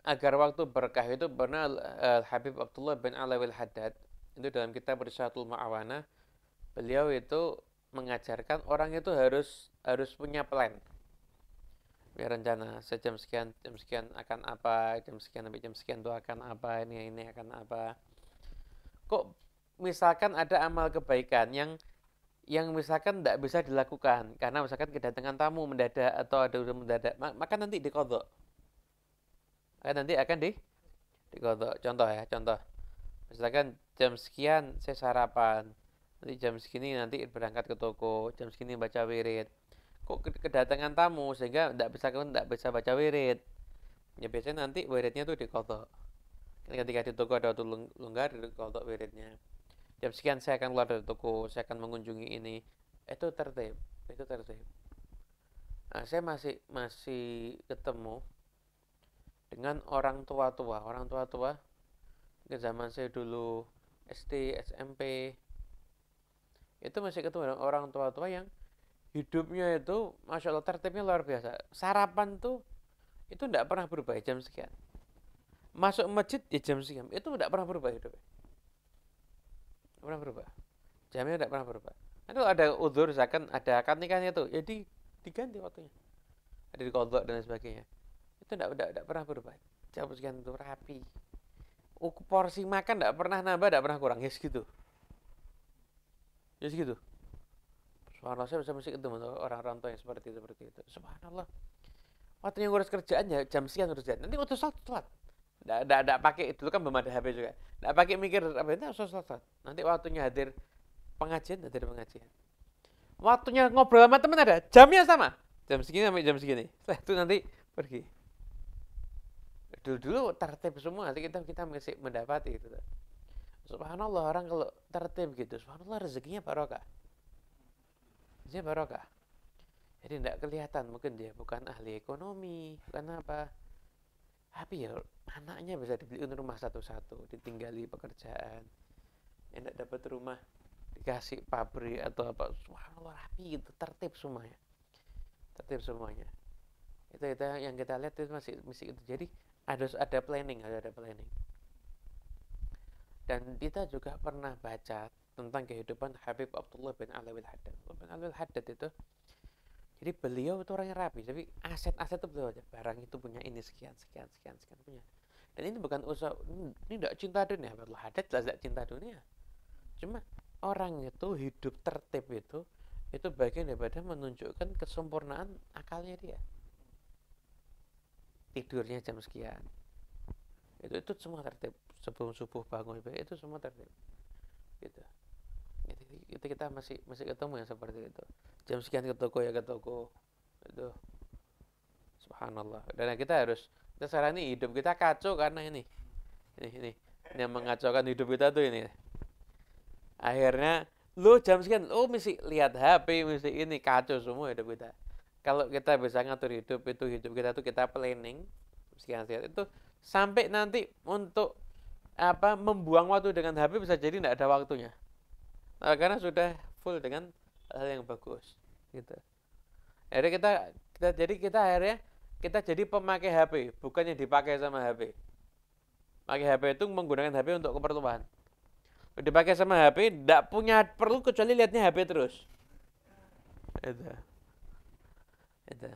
agar waktu berkah itu pernah Habib Abdullah bin Alawil Haddad itu dalam kitab Risalatul Ma'awana, beliau itu mengajarkan orang itu harus punya plan, punya rencana jam sekian akan apa, jam sekian sampai jam sekian itu akan apa, ini akan apa. Kok misalkan ada amal kebaikan yang misalkan tidak bisa dilakukan karena misalkan kedatangan tamu mendadak atau ada udah mendadak, maka nanti dikodok, nanti akan dikodok. Contoh ya, contoh misalkan jam sekian saya sarapan, nanti jam segini nanti berangkat ke toko, jam segini baca wirid. Kok kedatangan tamu sehingga tidak bisa baca wirid, ya biasanya nanti wiridnya tuh dikodok. Ketika di toko ada waktu longgar, dikodok wiridnya. Jam sekian saya akan keluar dari toko, saya akan mengunjungi ini. Itu tertib, itu tertib. Nah, saya masih masih ketemu dengan orang tua ke zaman saya dulu SD, SMP, itu masih ketemu dengan orang tua yang hidupnya itu masya Allah tertibnya luar biasa. Sarapan tuh itu tidak pernah berubah jam sekian. Masuk masjid ya jam sekian, itu tidak pernah berubah hidupnya. Tidak pernah berubah. Jamnya tidak pernah berubah. Nanti kalau ada udzur, misalkan ada akad nikahnya tuh, jadi diganti waktunya. Ada di kodok dan sebagainya. Itu tidak pernah berubah. Jam sekian itu rapi. Porsi makan tidak pernah nambah, tidak pernah kurang. Ya segitu. Ya segitu. Subhanallah, saya masih ketemu orang-orang tua yang seperti itu. Subhanallah. Waktunya ngurus kerjaan ya jam sekian ngurus kerjaan. Nanti waktu sholat. Tidak pakai, dulu kan belum ada HP juga. Tidak pakai mikir apa itu, sholat. Nanti waktunya hadir pengajian. Waktunya ngobrol sama teman ada, jamnya sama. Jam segini sampai jam segini. Setelah itu nanti pergi. Dulu tertib semua, nanti kita masih mendapati itu. Subhanallah, orang kalau tertib gitu, subhanallah rezekinya barokah. Rezekinya barokah. Jadi tidak kelihatan mungkin dia bukan ahli ekonomi, bukan apa. Tapi ya anaknya bisa dibeliin rumah satu-satu, ditinggali pekerjaan. Yang tidak dapat rumah dikasih pabrik atau apa. Subhanallah rapi gitu, tertib semuanya. Tertib semuanya. Itu yang kita lihat itu masih itu. Jadi ada planning. Dan kita juga pernah baca tentang kehidupan Habib Abdullah bin Alawil Haddad. Bin Alawil Haddad itu, jadi beliau itu orangnya rapi, tapi aset-aset itu beliau aja. Barang itu punya ini sekian punya. Dan ini bukan usaha, ini tidak cinta dunia. Abdullah Haddad jelas tidak cinta dunia. Cuma orang itu hidup tertib itu bagian daripada menunjukkan kesempurnaan akalnya dia. Tidurnya jam sekian. Itu semua tertib. Sebelum subuh bangun itu semua tertib. Gitu. Itu kita masih ketemu yang seperti itu. Jam sekian ke toko ya ke toko. Itu subhanallah. Dan kita sekarang ini hidup kita kacau karena ini yang mengacaukan hidup kita tuh ini. Akhirnya lu jam sekian mesti lihat HP, mesti ini, kacau semua hidup kita. Kalau kita bisa ngatur hidup kita tuh kita planning sekian itu sampai nanti untuk membuang waktu dengan HP bisa jadi tidak ada waktunya. Nah, karena sudah full dengan hal yang bagus gitu. Akhirnya kita akhirnya kita jadi pemakai HP, bukannya dipakai sama HP. Pakai HP itu menggunakan HP untuk keperluan. Dipakai sama HP, tidak punya perlu kecuali lihatnya HP terus. Itu.